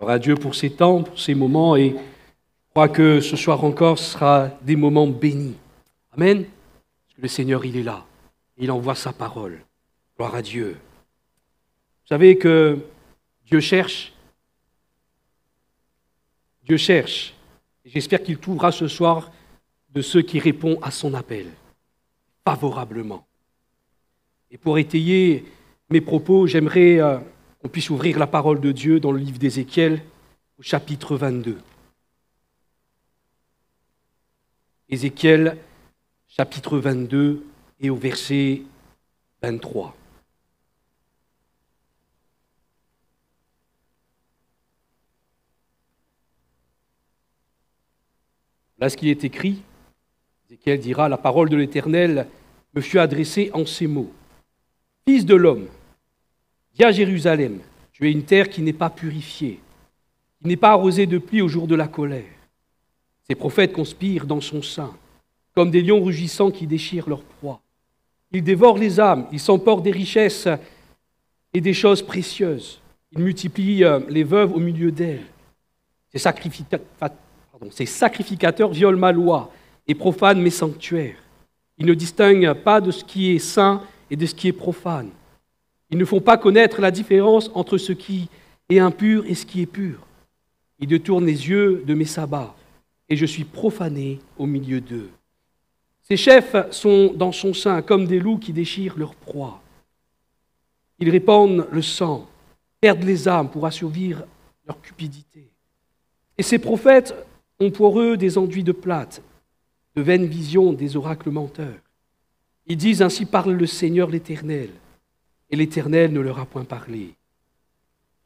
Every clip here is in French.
Gloire à Dieu pour ces temps, pour ces moments, et je crois que ce soir encore sera des moments bénis. Amen. Parce que le Seigneur, il est là. Il envoie sa parole. Gloire à Dieu. Vous savez que Dieu cherche. Dieu cherche. Et j'espère qu'il trouvera ce soir de ceux qui répondent à son appel, favorablement. Et pour étayer mes propos, j'aimerais qu'on puisse ouvrir la parole de Dieu dans le livre d'Ézéchiel, au chapitre 22. Ézéchiel, chapitre 22, et au verset 23. Là, ce qui est écrit, Ézéchiel dira, « La parole de l'Éternel me fut adressée en ces mots. Fils de l'homme, dis à Jérusalem, tu es une terre qui n'est pas purifiée, qui n'est pas arrosée de pluie au jour de la colère. Ces prophètes conspirent dans son sein, comme des lions rugissants qui déchirent leur proie. Ils dévorent les âmes, ils s'emportent des richesses et des choses précieuses. Ils multiplient les veuves au milieu d'elles. Ces sacrificateurs violent ma loi et profanent mes sanctuaires. Ils ne distinguent pas de ce qui est saint et de ce qui est profane. Ils ne font pas connaître la différence entre ce qui est impur et ce qui est pur. Ils détournent les yeux de mes sabbats, et je suis profané au milieu d'eux. Ces chefs sont dans son sein comme des loups qui déchirent leur proie. Ils répandent le sang, perdent les âmes pour assouvir leur cupidité. Et ces prophètes ont pour eux des enduits de plate, de vaines visions des oracles menteurs. Ils disent, ainsi parle le Seigneur l'Éternel, et l'Éternel ne leur a point parlé.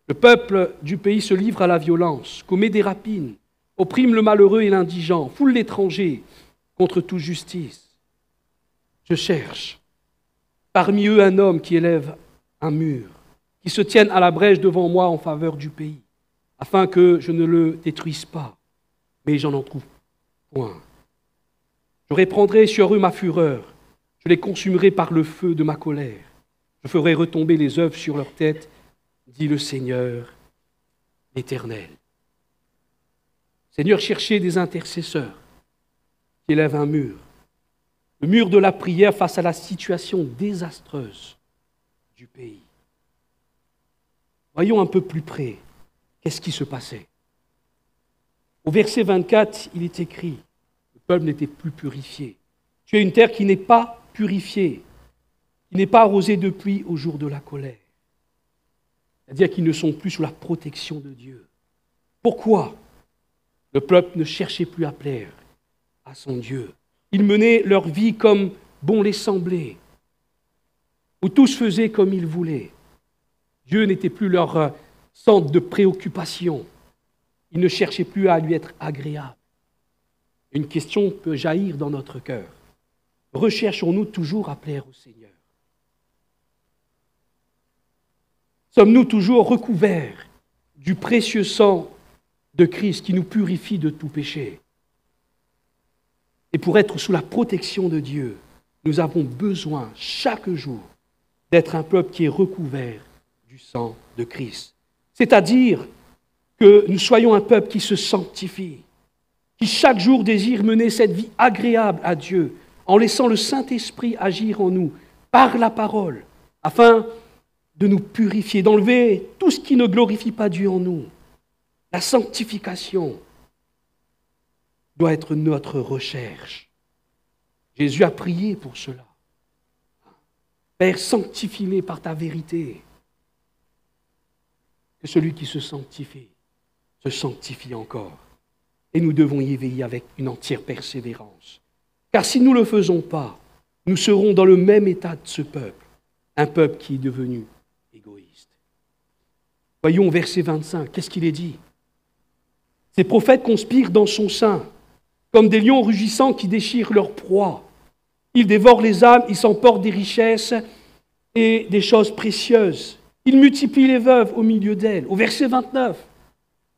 Le peuple du pays se livre à la violence, commet des rapines, opprime le malheureux et l'indigent, foule l'étranger contre toute justice. Je cherche parmi eux un homme qui élève un mur, qui se tienne à la brèche devant moi en faveur du pays, afin que je ne le détruise pas, mais j'en en trouve point. Je répandrai sur eux ma fureur, je les consumerai par le feu de ma colère. Je ferai retomber les œuvres sur leur tête, dit le Seigneur l'Éternel. Seigneur, cherchez des intercesseurs qui élèvent un mur, le mur de la prière face à la situation désastreuse du pays. Voyons un peu plus près, qu'est-ce qui se passait. Au verset 24, il est écrit, le peuple n'était plus purifié. Tu es une terre qui n'est pas purifiée, qui n'est pas arrosée de pluie au jour de la colère. C'est-à-dire qu'ils ne sont plus sous la protection de Dieu. Pourquoi? Le peuple ne cherchait plus à plaire à son Dieu. Ils menaient leur vie comme bon les semblait, où tous faisaient comme ils voulaient. Dieu n'était plus leur centre de préoccupation. Ils ne cherchaient plus à lui être agréables. Une question peut jaillir dans notre cœur. Recherchons-nous toujours à plaire au Seigneur? Sommes-nous toujours recouverts du précieux sang de Christ qui nous purifie de tout péché? Et pour être sous la protection de Dieu, nous avons besoin chaque jour d'être un peuple qui est recouvert du sang de Christ. C'est-à-dire que nous soyons un peuple qui se sanctifie, qui chaque jour désire mener cette vie agréable à Dieu, en laissant le Saint-Esprit agir en nous par la parole, afin de nous purifier, d'enlever tout ce qui ne glorifie pas Dieu en nous. La sanctification doit être notre recherche. Jésus a prié pour cela. Père, sanctifie-les par ta vérité. Que celui qui se sanctifie encore. Et nous devons y veiller avec une entière persévérance. Car si nous ne le faisons pas, nous serons dans le même état de ce peuple, un peuple qui est devenu égoïste. Voyons verset 25, qu'est-ce qu'il est dit? Ces prophètes conspirent dans son sein, comme des lions rugissants qui déchirent leur proie. Ils dévorent les âmes, ils s'emportent des richesses et des choses précieuses. Ils multiplient les veuves au milieu d'elles. Au verset 29,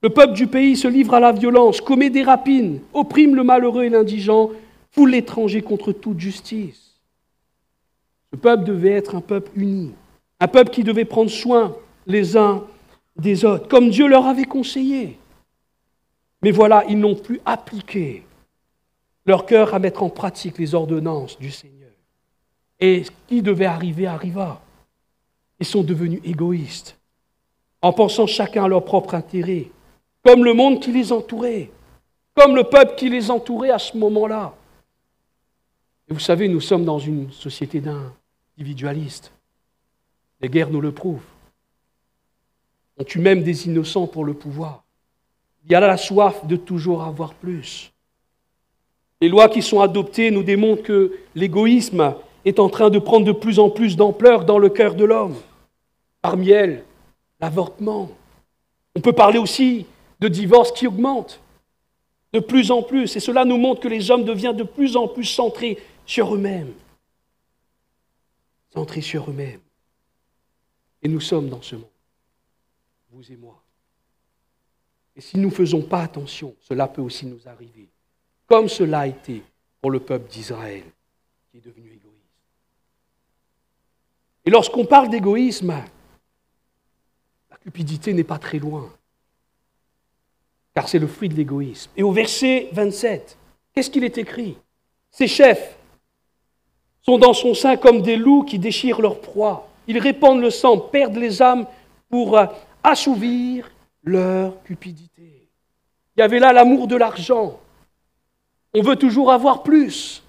le peuple du pays se livre à la violence, commet des rapines, opprime le malheureux et l'indigent, foule l'étranger contre toute justice. Ce peuple devait être un peuple uni, un peuple qui devait prendre soin les uns des autres, comme Dieu leur avait conseillé. Mais voilà, ils n'ont plus appliqué leur cœur à mettre en pratique les ordonnances du Seigneur. Et ce qui devait arriver arriva. Ils sont devenus égoïstes, en pensant chacun à leur propre intérêt, comme le monde qui les entourait, comme le peuple qui les entourait à ce moment-là. Et vous savez, nous sommes dans une société d'individualistes. Les guerres nous le prouvent. On tue même des innocents pour le pouvoir. Il y a là la soif de toujours avoir plus. Les lois qui sont adoptées nous démontrent que l'égoïsme est en train de prendre de plus en plus d'ampleur dans le cœur de l'homme. Parmi elles, l'avortement. On peut parler aussi de divorce qui augmente de plus en plus. Et cela nous montre que les hommes deviennent de plus en plus centrés sur eux-mêmes. Centrés sur eux-mêmes. Et nous sommes dans ce monde, vous et moi. Et si nous ne faisons pas attention, cela peut aussi nous arriver, comme cela a été pour le peuple d'Israël, qui est devenu égoïste. Et lorsqu'on parle d'égoïsme, la cupidité n'est pas très loin, car c'est le fruit de l'égoïsme. Et au verset 27, qu'est-ce qu'il est écrit ? Ses chefs sont dans son sein comme des loups qui déchirent leur proie. Ils répandent le sang, perdent les âmes pour assouvir leur cupidité. Il y avait là l'amour de l'argent. On veut toujours avoir plus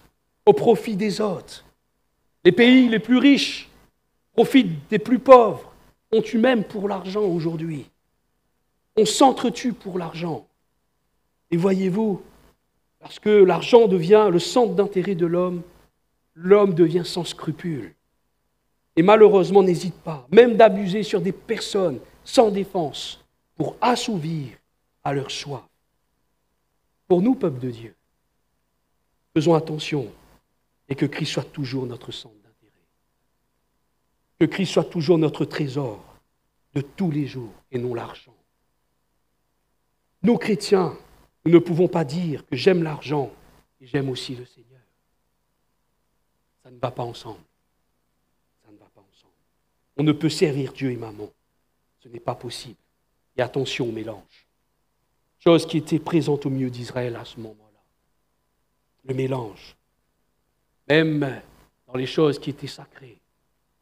au profit des autres. Les pays les plus riches profitent des plus pauvres. On tue même pour l'argent aujourd'hui. On s'entretue pour l'argent. Et voyez-vous, parce que l'argent devient le centre d'intérêt de l'homme, l'homme devient sans scrupule. Et malheureusement, n'hésite pas, même d'abuser sur des personnes sans défense pour assouvir à leur soif. Pour nous, peuple de Dieu, faisons attention et que Christ soit toujours notre centre d'intérêt. Que Christ soit toujours notre trésor de tous les jours et non l'argent. Nous, chrétiens, nous ne pouvons pas dire que j'aime l'argent et j'aime aussi le Seigneur. Ça ne va pas ensemble. Ça ne va pas ensemble. On ne peut servir Dieu et maman. Ce n'est pas possible. Et attention au mélange. Chose qui était présente au milieu d'Israël à ce moment-là. Le mélange. Même dans les choses qui étaient sacrées.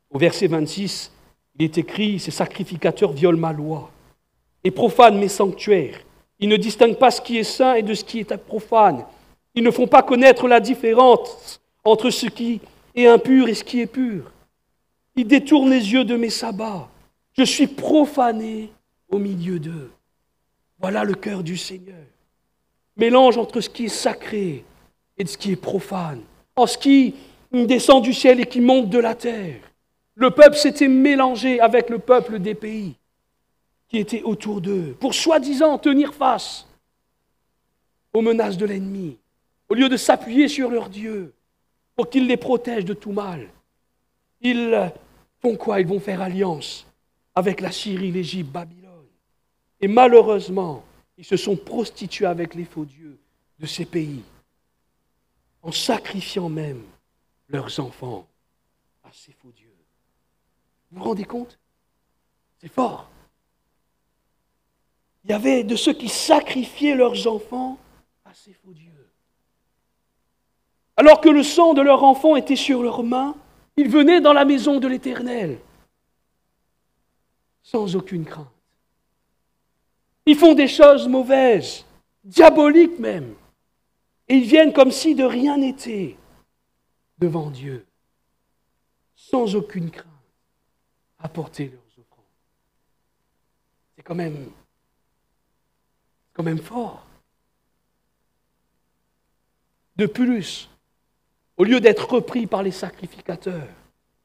Au verset 26, il est écrit, ces sacrificateurs violent ma loi et profanent mes sanctuaires. Ils ne distinguent pas ce qui est saint et de ce qui est profane. Ils ne font pas connaître la différence entre ce qui est impur et ce qui est pur. Ils détournent les yeux de mes sabbats. Je suis profané au milieu d'eux. Voilà le cœur du Seigneur. Mélange entre ce qui est sacré et de ce qui est profane. En ce qui descend du ciel et qui monte de la terre. Le peuple s'était mélangé avec le peuple des pays qui étaient autour d'eux, pour soi-disant tenir face aux menaces de l'ennemi, au lieu de s'appuyer sur leur Dieu, pour qu'il les protège de tout mal. Ils font quoi ? Ils vont faire alliance avec la Syrie, l'Égypte, Babylone. Et malheureusement, ils se sont prostitués avec les faux dieux de ces pays, en sacrifiant même leurs enfants à ces faux dieux. Vous vous rendez compte ? C'est fort. Il y avait de ceux qui sacrifiaient leurs enfants à ces faux dieux. Alors que le sang de leurs enfants était sur leurs mains, ils venaient dans la maison de l'Éternel, sans aucune crainte. Ils font des choses mauvaises, diaboliques même, et ils viennent comme si de rien n'était devant Dieu, sans aucune crainte, apporter leurs offrandes. C'est quand même fort. De plus, au lieu d'être repris par les sacrificateurs,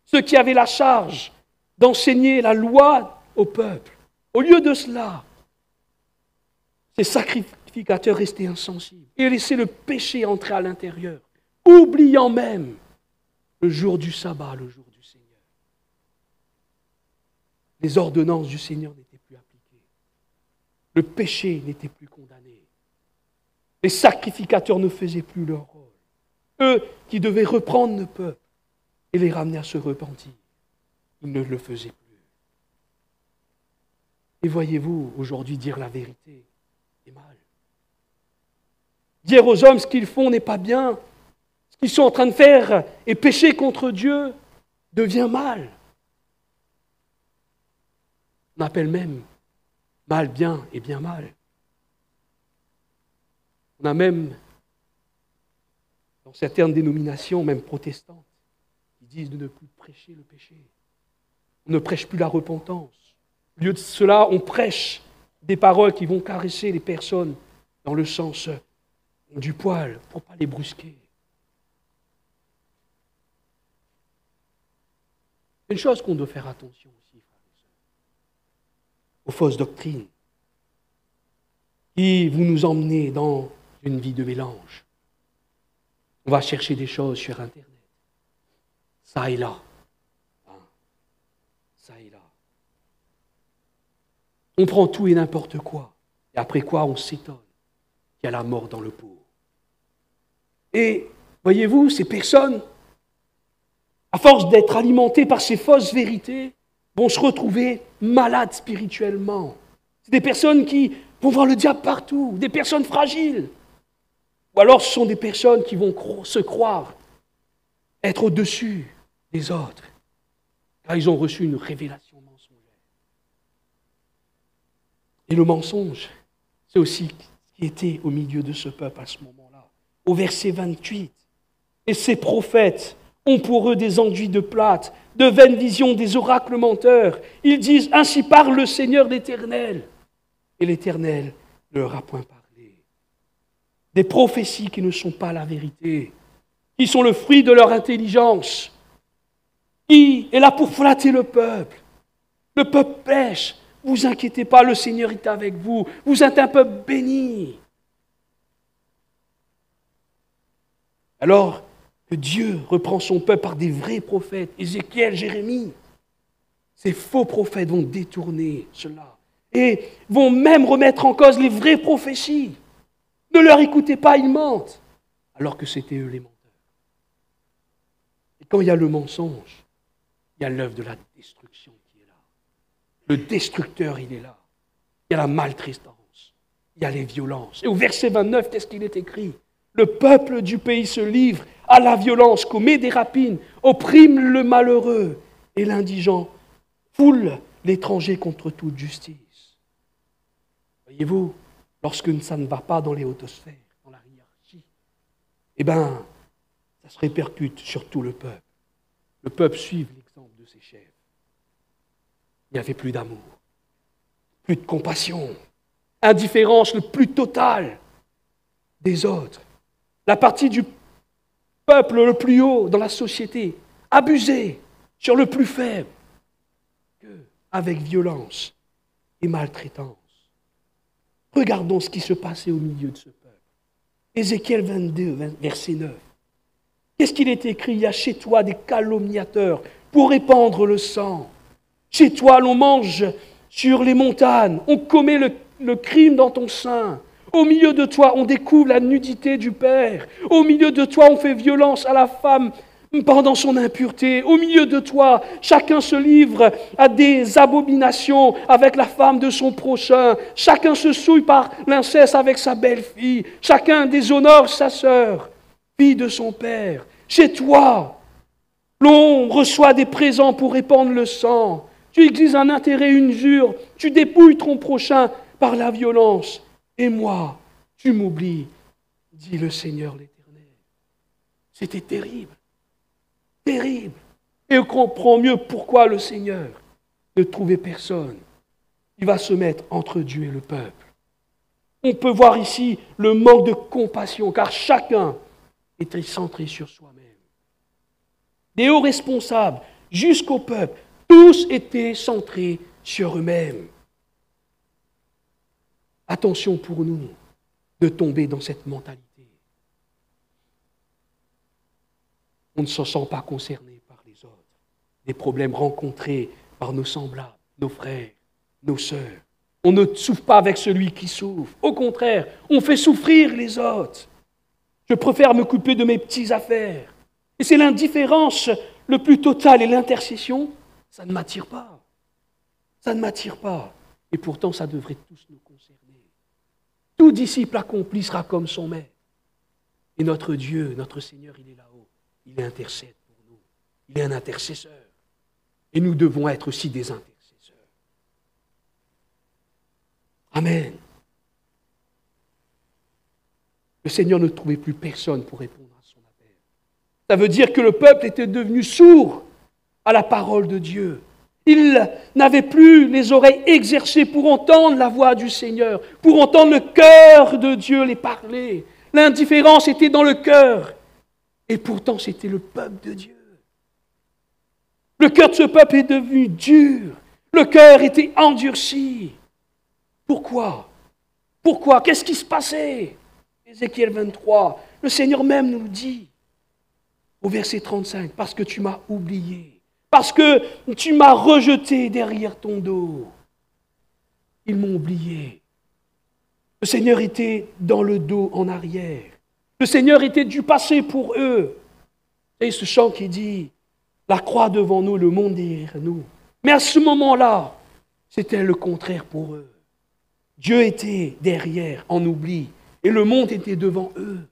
ceux qui avaient la charge d'enseigner la loi au peuple, au lieu de cela, ces sacrificateurs restaient insensibles et laissaient le péché entrer à l'intérieur, oubliant même le jour du sabbat, le jour du Seigneur. Les ordonnances du Seigneur n'étaient plus appliquées. Le péché n'était plus condamné. Les sacrificateurs ne faisaient plus leur rôle. Eux qui devaient reprendre le peuple et les ramener à se repentir, ils ne le faisaient plus. Et voyez-vous, aujourd'hui, dire la vérité est mal. Dire aux hommes ce qu'ils font n'est pas bien. Ce qu'ils sont en train de faire et pécher contre Dieu devient mal. On appelle même mal bien et bien mal. On a même, dans certaines dénominations, même protestantes, qui disent de ne plus prêcher le péché. On ne prêche plus la repentance. Au lieu de cela, on prêche des paroles qui vont caresser les personnes dans le sens du poil, pour ne pas les brusquer. Une chose qu'on doit faire attention aussi, frères et sœurs, aux fausses doctrines, qui vous nous emmenez dans une vie de mélange. On va chercher des choses sur Internet, ça et là, ça et là. On prend tout et n'importe quoi, et après quoi on s'étonne qu'il y a la mort dans le pot. Et voyez-vous, ces personnes, à force d'être alimentées par ces fausses vérités, vont se retrouver malades spirituellement. C'est des personnes qui vont voir le diable partout, des personnes fragiles. Ou alors ce sont des personnes qui vont se croire être au-dessus des autres, car ils ont reçu une révélation mensongère. Et le mensonge, c'est aussi ce qui était au milieu de ce peuple à ce moment-là. Au verset 28, « Et ces prophètes ont pour eux des enduits de plate, de vaines visions, des oracles menteurs. Ils disent, ainsi parle le Seigneur l'Éternel. Et l'Éternel ne leur a point parlé. » Des prophéties qui ne sont pas la vérité, qui sont le fruit de leur intelligence, qui est là pour flatter le peuple. Le peuple pêche. Vous inquiétez pas, le Seigneur est avec vous. Vous êtes un peuple béni. Alors que Dieu reprend son peuple par des vrais prophètes, Ézéchiel, Jérémie, ces faux prophètes vont détourner cela et vont même remettre en cause les vraies prophéties. Ne leur écoutez pas, ils mentent, alors que c'était eux les menteurs. Et quand il y a le mensonge, il y a l'œuvre de la destruction qui est là. Le destructeur, il est là. Il y a la maltraitance, il y a les violences. Et au verset 29, qu'est-ce qu'il est écrit ? Le peuple du pays se livre à la violence, commet des rapines, opprime le malheureux et l'indigent, foule l'étranger contre toute justice. Voyez-vous, lorsque ça ne va pas dans les hautes sphères, dans la hiérarchie, ça se répercute sur tout le peuple. Le peuple suit l'exemple de ses chefs. Il n'y avait plus d'amour, plus de compassion, indifférence le plus totale des autres. La partie du peuple le plus haut dans la société, abusée sur le plus faible, avec violence et maltraitance. Regardons ce qui se passait au milieu de ce peuple. Ézéchiel 22, verset 9. Qu'est-ce qu'il est écrit ? Il y a chez toi des calomniateurs pour répandre le sang. Chez toi, l'on mange sur les montagnes, on commet le crime dans ton sein. Au milieu de toi, on découvre la nudité du père. Au milieu de toi, on fait violence à la femme pendant son impureté. Au milieu de toi, chacun se livre à des abominations avec la femme de son prochain. Chacun se souille par l'inceste avec sa belle-fille. Chacun déshonore sa sœur, fille de son père. Chez toi, l'on reçoit des présents pour répandre le sang. Tu exiges un intérêt, une usure. Tu dépouilles ton prochain par la violence. Et moi, tu m'oublies, dit le Seigneur l'Éternel. C'était terrible. Terrible. Et on comprend mieux pourquoi le Seigneur ne trouvait personne. Il va se mettre entre Dieu et le peuple. On peut voir ici le manque de compassion, car chacun était centré sur soi-même. Des hauts responsables jusqu'au peuple, tous étaient centrés sur eux-mêmes. Attention pour nous de tomber dans cette mentalité. On ne se sent pas concerné par les autres. Les problèmes rencontrés par nos semblables, nos frères, nos sœurs. On ne souffre pas avec celui qui souffre. Au contraire, on fait souffrir les autres. Je préfère m'occuper de mes petites affaires. Et c'est l'indifférence le plus totale et l'intercession, ça ne m'attire pas. Ça ne m'attire pas. Et pourtant, ça devrait tous nous concerner. Tout disciple accompli sera comme son maître. Et notre Dieu, notre Seigneur, il est là-haut. Il intercède pour nous. Il est un intercesseur. Et nous devons être aussi des intercesseurs. Amen. Le Seigneur ne trouvait plus personne pour répondre à son appel. Ça veut dire que le peuple était devenu sourd à la parole de Dieu. Il n'avait plus les oreilles exercées pour entendre la voix du Seigneur, pour entendre le cœur de Dieu les parler. L'indifférence était dans le cœur. Et pourtant, c'était le peuple de Dieu. Le cœur de ce peuple est devenu dur. Le cœur était endurci. Pourquoi? Pourquoi? Qu'est-ce qui se passait? Ézéchiel 23, le Seigneur même nous le dit. Au verset 35, parce que tu m'as oublié. Parce que tu m'as rejeté derrière ton dos. Ils m'ont oublié. Le Seigneur était dans le dos en arrière. Le Seigneur était du passé pour eux. Et ce chant qui dit, la croix devant nous, le monde derrière nous. Mais à ce moment-là, c'était le contraire pour eux. Dieu était derrière, en oubli, et le monde était devant eux.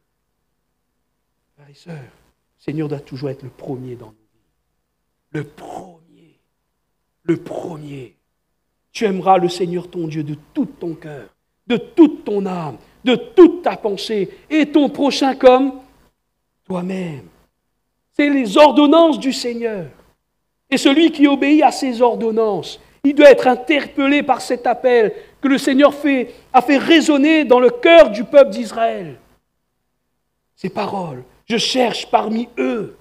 Frères et sœurs, le Seigneur doit toujours être le premier dans nos vies. Le premier. Le premier. Tu aimeras le Seigneur ton Dieu de tout ton cœur, de toute ton âme, de toute ta pensée, et ton prochain comme toi-même. C'est les ordonnances du Seigneur. Et celui qui obéit à ces ordonnances, il doit être interpellé par cet appel que le Seigneur a fait résonner dans le cœur du peuple d'Israël. Ces paroles, je cherche parmi eux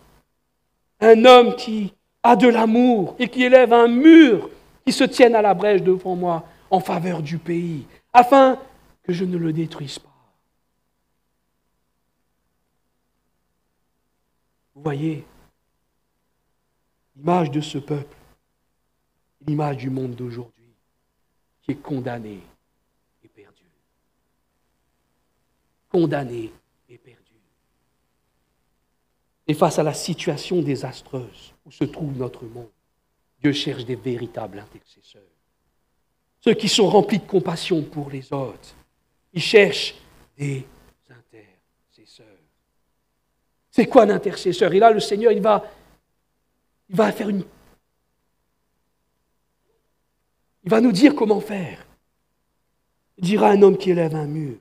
un homme qui a de l'amour et qui élève un mur qui se tienne à la brèche devant moi en faveur du pays, afin que je ne le détruise pas. Vous voyez, l'image de ce peuple, l'image du monde d'aujourd'hui, qui est condamné et perdu. Condamné et perdu. Et face à la situation désastreuse où se trouve notre monde, Dieu cherche des véritables intercesseurs. Ceux qui sont remplis de compassion pour les autres. Il cherche des intercesseurs. C'est quoi un intercesseur? Et là, le Seigneur, il va faire il va nous dire comment faire. Il dira à un homme qui élève un mur,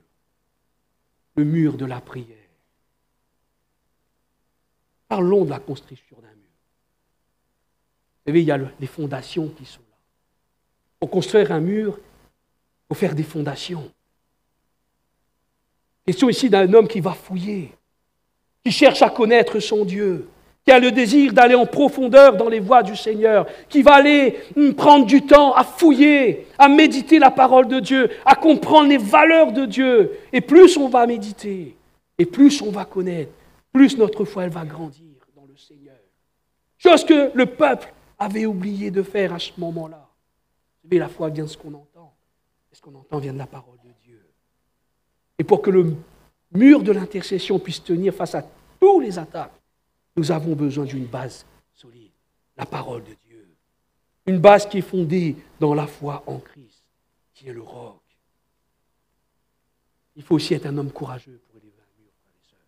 le mur de la prière. Parlons de la construction d'un mur. Vous savez, il y a les fondations qui sont là. Pour construire un mur, il faut faire des fondations. Question ici d'un homme qui va fouiller, qui cherche à connaître son Dieu, qui a le désir d'aller en profondeur dans les voies du Seigneur, qui va aller prendre du temps à fouiller, à méditer la parole de Dieu, à comprendre les valeurs de Dieu. Et plus on va méditer, et plus on va connaître, plus notre foi elle va grandir dans le Seigneur. Chose que le peuple avait oublié de faire à ce moment-là. Vous savez, la foi vient de ce qu'on entend. Et ce qu'on entend vient de la parole de Dieu. Et pour que le mur de l'intercession puisse tenir face à tous les attaques, nous avons besoin d'une base solide, la parole de Dieu. Une base qui est fondée dans la foi en Christ, qui est le roc. Il faut aussi être un homme courageux pour élever un mur, frères et sœurs.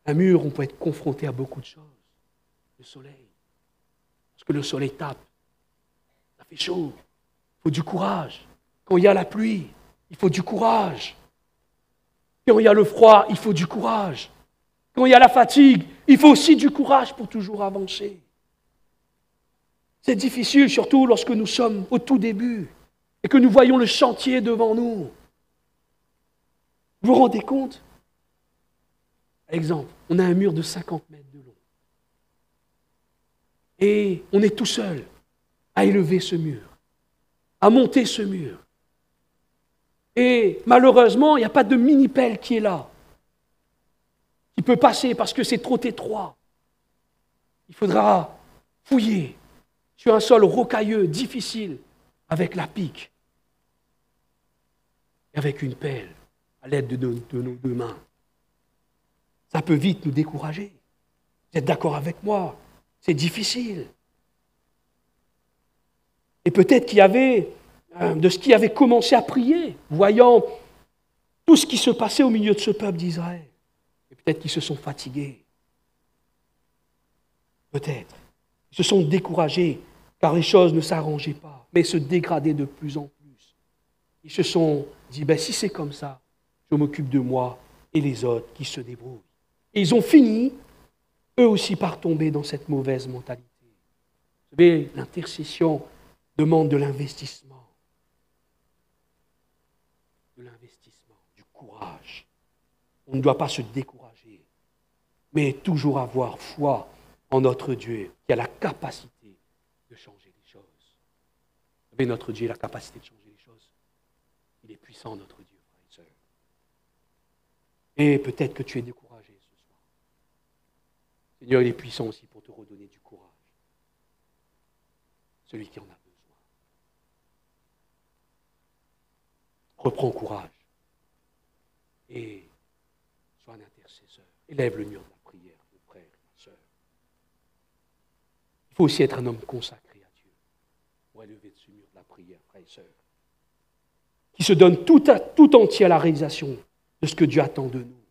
Un mur, on peut être confronté à beaucoup de choses. Le soleil. Parce que le soleil tape. Ça fait chaud. Il faut du courage. Quand il y a la pluie, il faut du courage. Quand il y a le froid, il faut du courage. Quand il y a la fatigue, il faut aussi du courage pour toujours avancer. C'est difficile, surtout lorsque nous sommes au tout début et que nous voyons le chantier devant nous. Vous vous rendez compte? Exemple, on a un mur de 50 mètres de long. Et on est tout seul à élever ce mur, à monter ce mur. Et malheureusement, il n'y a pas de mini-pelle qui est là, qui peut passer parce que c'est trop étroit. Il faudra fouiller sur un sol rocailleux, difficile, avec la pique et avec une pelle, à l'aide de nos deux mains. Ça peut vite nous décourager. Vous êtes d'accord avec moi? C'est difficile. Et peut-être qu'il y avait de ce qui avait commencé à prier, voyant tout ce qui se passait au milieu de ce peuple d'Israël. Et peut-être qu'ils se sont fatigués. Peut-être. Ils se sont découragés car les choses ne s'arrangeaient pas, mais se dégradaient de plus en plus. Ils se sont dit, si c'est comme ça, je m'occupe de moi et les autres qui se débrouillent. Et ils ont fini, eux aussi, par tomber dans cette mauvaise mentalité. Vous savez, l'intercession demande de l'investissement. Du courage. On ne doit pas se décourager, mais toujours avoir foi en notre Dieu qui a la capacité de changer les choses. Vous savez, notre Dieu a la capacité de changer les choses. Il est puissant, notre Dieu, frères et sœurs. Et peut-être que tu es découragé ce soir. Seigneur, il est puissant aussi pour te redonner du courage. Celui qui en a besoin. Reprends courage et sois un intercesseur. Élève le mur de la prière, mon frère, ma sœur. Il faut aussi être un homme consacré à Dieu pour élever ce mur de la prière, frères et sœurs, qui se donne tout entier à la réalisation de ce que Dieu attend de nous.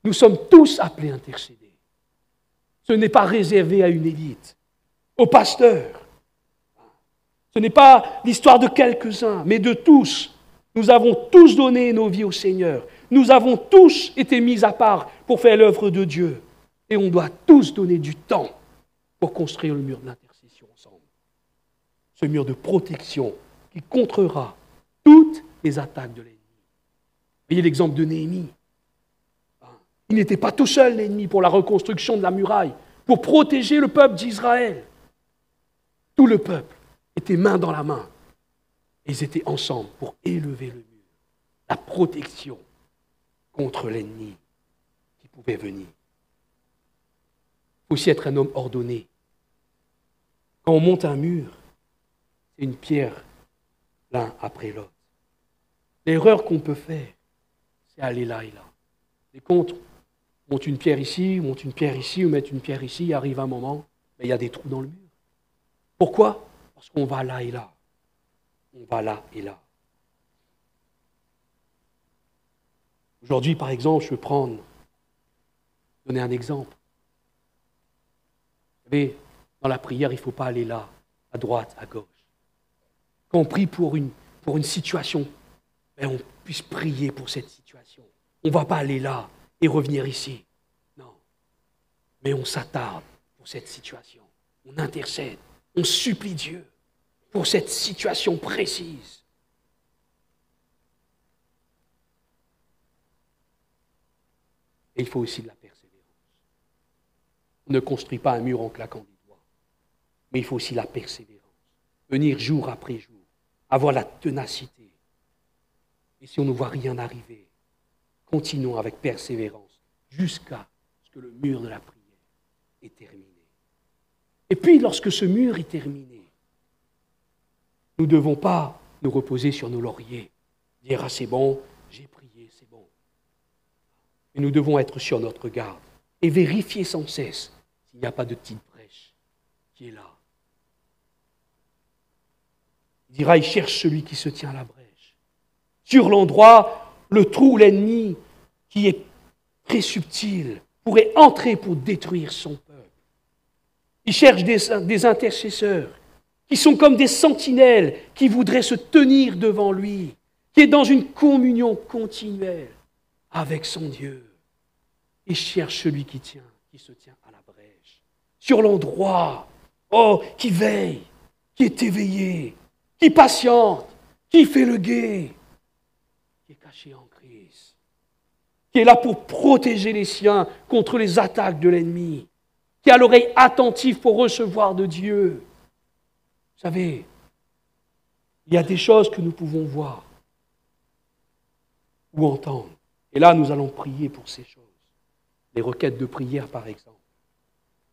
Nous sommes tous appelés à intercéder. Ce n'est pas réservé à une élite, aux pasteurs. Ce n'est pas l'histoire de quelques-uns, mais de tous. Nous avons tous donné nos vies au Seigneur. Nous avons tous été mis à part pour faire l'œuvre de Dieu. Et on doit tous donner du temps pour construire le mur de l'intercession ensemble. Ce mur de protection qui contrera toutes les attaques de l'ennemi. Voyez l'exemple de Néhémie. Il n'était pas tout seul, l'ennemi, pour la reconstruction de la muraille, pour protéger le peuple d'Israël. Tout le peuple était main dans la main. Et ils étaient ensemble pour élever le mur, la protection contre l'ennemi qui pouvait venir. Il faut aussi être un homme ordonné. Quand on monte un mur, c'est une pierre l'un après l'autre. L'erreur qu'on peut faire, c'est aller là et là. Les contre, on monte une pierre ici, on monte une pierre ici, on met une pierre ici, il arrive un moment, mais il y a des trous dans le mur. Pourquoi ? Parce qu'on va là et là. On va là et là. Aujourd'hui, par exemple, je peux donner un exemple. Vous savez, dans la prière, il ne faut pas aller là, à droite, à gauche. Quand on prie pour une situation, on puisse prier pour cette situation. On ne va pas aller là et revenir ici. Non. Mais on s'attarde pour cette situation. On intercède. On supplie Dieu pour cette situation précise. Et il faut aussi de la persévérance. On ne construit pas un mur en claquant des doigts, mais il faut aussi la persévérance. Venir jour après jour, avoir la ténacité. Et si on ne voit rien arriver, continuons avec persévérance jusqu'à ce que le mur de la prière est terminé. Et puis, lorsque ce mur est terminé, nous ne devons pas nous reposer sur nos lauriers, dire « Ah, c'est bon, j'ai prié, c'est bon ». Mais nous devons être sur notre garde et vérifier sans cesse s'il n'y a pas de petite brèche qui est là. Il dira « Il cherche celui qui se tient à la brèche ». Sur l'endroit, le trou, l'ennemi, qui est très subtil, pourrait entrer pour détruire son peuple. Il cherche des intercesseurs qui sont comme des sentinelles qui voudraient se tenir devant lui, qui est dans une communion continuelle avec son Dieu. Il cherche celui qui se tient à la brèche, sur l'endroit, qui veille, qui est éveillé, qui patiente, qui fait le guet, qui est caché en Christ, qui est là pour protéger les siens contre les attaques de l'ennemi, qui a l'oreille attentive pour recevoir de Dieu. Vous savez, il y a des choses que nous pouvons voir ou entendre. Et là, nous allons prier pour ces choses. Les requêtes de prière, par exemple,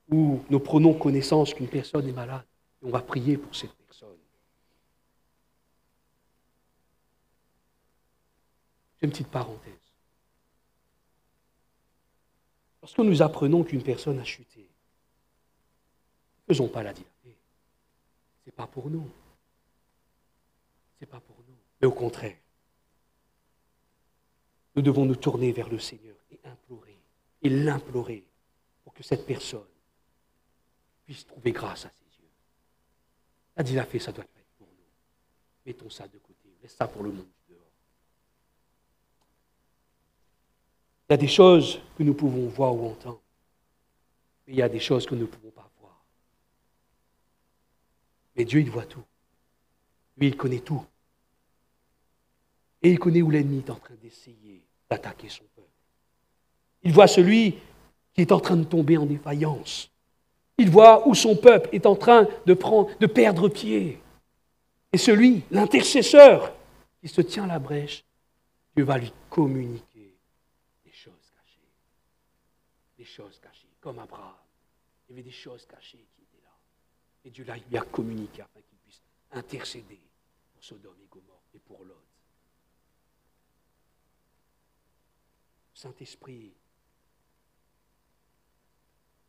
où nous prenons connaissance qu'une personne est malade et on va prier pour cette personne. C'est une petite parenthèse. Lorsque nous apprenons qu'une personne a chuté, ne faisons pas la dilater. Ce n'est pas pour nous. Ce n'est pas pour nous. Mais au contraire, nous devons nous tourner vers le Seigneur et l'implorer pour que cette personne puisse trouver grâce à ses yeux. Ça dit, il a fait, ça doit être pour nous. Mettons ça de côté, laisse ça pour le monde dehors. Il y a des choses que nous pouvons voir ou entendre, mais il y a des choses que nous ne pouvons pas voir. Mais Dieu, il voit tout. Lui, il connaît tout. Et il connaît où l'ennemi est en train d'essayer d'attaquer son peuple. Il voit celui qui est en train de tomber en défaillance. Il voit où son peuple est en train de perdre pied. Et celui, l'intercesseur, qui se tient à la brèche, Dieu va lui communiquer des choses cachées. Des choses cachées, comme Abraham. Il y avait des choses cachées qui étaient là. Et Dieu lui a communiqué afin qu'il puisse intercéder pour Sodome et Gomorrhe et pour Lot. Saint-Esprit,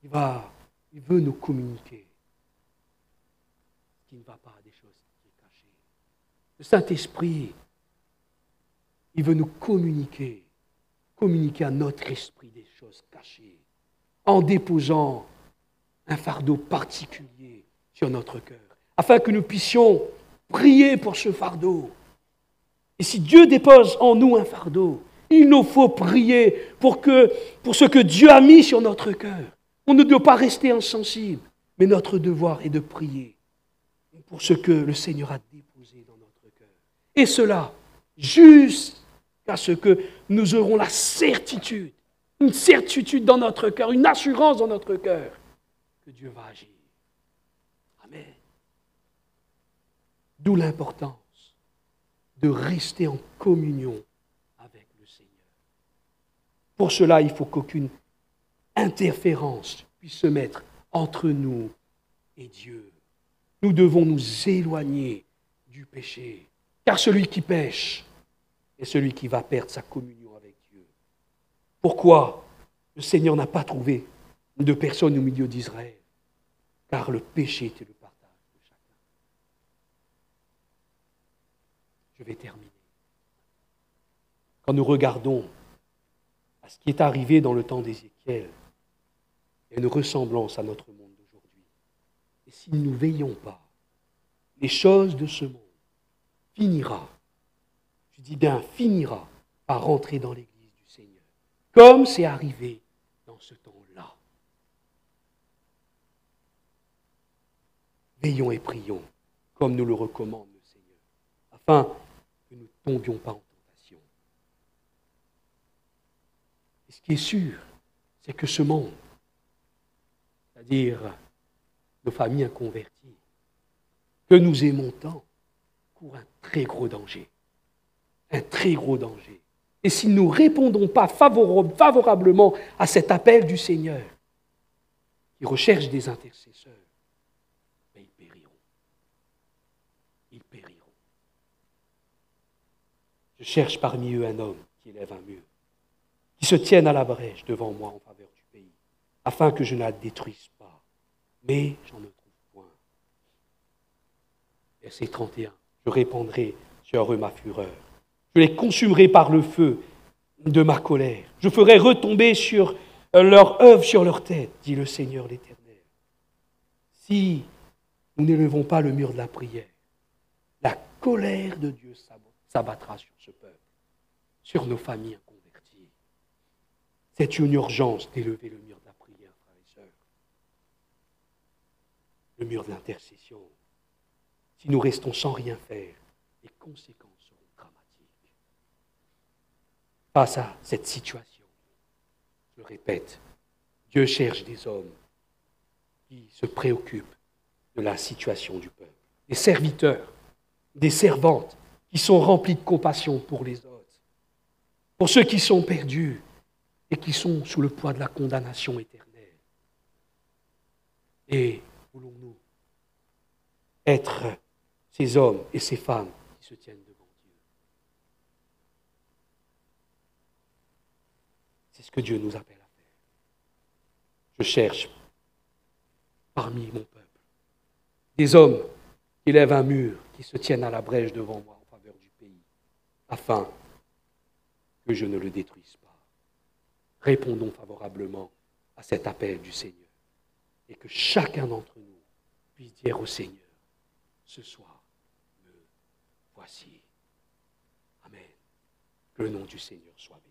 il veut nous communiquer ce qui ne va pas, des choses qui sont cachées. Le Saint-Esprit, il veut nous communiquer à notre esprit des choses cachées, en déposant un fardeau particulier sur notre cœur, afin que nous puissions prier pour ce fardeau. Et si Dieu dépose en nous un fardeau, il nous faut prier pour ce que Dieu a mis sur notre cœur. On ne doit pas rester insensible, mais notre devoir est de prier pour ce que le Seigneur a déposé dans notre cœur. Et cela, jusqu'à ce que nous aurons la certitude, une certitude dans notre cœur, une assurance dans notre cœur, que Dieu va agir. Amen. D'où l'importance de rester en communion avec le Seigneur. Pour cela, il faut qu'aucune interférence puisse se mettre entre nous et Dieu. Nous devons nous éloigner du péché, car celui qui pêche est celui qui va perdre sa communion avec Dieu. Pourquoi le Seigneur n'a pas trouvé de personne au milieu d'Israël? Car le péché était le partage de chacun. Je vais terminer. Quand nous regardons à ce qui est arrivé dans le temps d'Ézéchiel, il y a une ressemblance à notre monde d'aujourd'hui. Et si nous ne veillons pas, les choses de ce monde finira, je dis bien finira, par rentrer dans l'Église du Seigneur, comme c'est arrivé dans ce temps-là. Veillons et prions, comme nous le recommande le Seigneur, afin que nous ne tombions pas en tentation. Et ce qui est sûr, c'est que ce monde, c'est-à-dire nos familles inconverties, que nous aimons tant, court un très gros danger. Un très gros danger. Et si nous ne répondons pas favorablement à cet appel du Seigneur, qui recherche des intercesseurs, ben ils périront. Ils périront. Je cherche parmi eux un homme qui élève un mur, qui se tienne à la brèche devant moi en faveur du pays, afin que je ne la détruise pas. Mais j'en ne trouve point. Verset 31. Je répandrai sur eux ma fureur. Je les consumerai par le feu de ma colère. Je ferai retomber sur leur œuvre sur leur tête, dit le Seigneur l'Éternel. Si nous n'élevons pas le mur de la prière, la colère de Dieu s'abattra sur ce peuple, sur nos familles inconverties. C'est une urgence d'élever le mur de la prière, frères et sœurs. Le mur de l'intercession. Si nous restons sans rien faire, les conséquences seront dramatiques. Face à cette situation, je le répète, Dieu cherche des hommes qui se préoccupent de la situation du peuple. Des serviteurs, des servantes qui sont remplis de compassion pour les autres, pour ceux qui sont perdus et qui sont sous le poids de la condamnation éternelle. Et voulons-nous être ces hommes et ces femmes qui se tiennent devant Dieu? C'est ce que Dieu nous appelle à faire. Je cherche parmi mon peuple des hommes qui lève un mur, qui se tienne à la brèche devant moi en faveur du pays, afin que je ne le détruise pas. Répondons favorablement à cet appel du Seigneur et que chacun d'entre nous puisse dire au Seigneur, ce soir, me voici. Amen. Que le nom du Seigneur soit béni.